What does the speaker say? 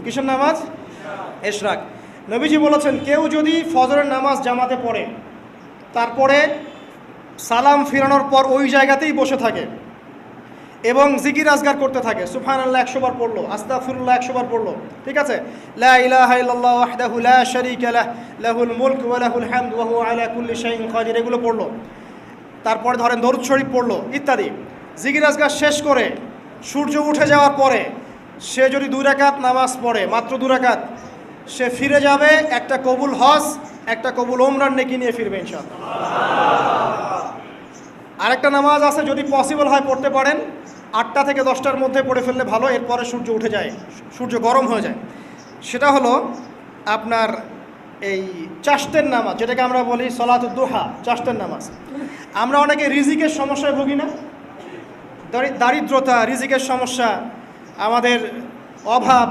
কিসের নামাজ? ইশরাক। নবীজি বলেছেন কেউ যদি ফজরের নামাজ জামাতে পড়ে তারপরে সালাম ফিরানোর পর ওই জায়গাতেই বসে থাকে এবং জিকির আজগার করতে থাকে, সুবহানাল্লাহ 100 বার পড়লো, আস্তাগফিরুল্লাহ 100 বার পড়লো, ঠিক আছে, লা ইলাহা ইল্লাল্লাহ ওয়াহদাহু লা শারীকা লাহ লাহুল মুলক ওয়া লাহুল হামদ ওয়া হুয়া আলা কুল্লি শাইইন কাদির, এগুলো পড়লো, তারপরে ধরেন দরুদ শরীফ পড়লো ইত্যাদি, জিকির আজগার শেষ করে সূর্য উঠে যাওয়ার পরে সে যদি 2 রাকাত নামাজ পড়ে, মাত্র 2 রাকাত, সে ফিরে যাবে একটা কবুল হজ, একটা কবুল ওমরার নেকি নিয়ে ফিরবে ইনশাআল্লাহ। আরেকটা নামাজ আছে, যদি পসিবল হয় পড়তে পারেন, 8টা থেকে 10টার মধ্যে পড়ে ফেললে ভালো, এরপরে সূর্য উঠে যায়, সূর্য গরম হয়ে যায়। সেটা হলো আপনার এই চাষ্টের নামাজ, যেটাকে আমরা বলি সলাতুদ দুহা, চাষ্টের নামাজ। আমরা অনেকে রিজিকের সমস্যায় ভুগি না, দারিদ্রতা, রিজিকের সমস্যা, আমাদের অভাব,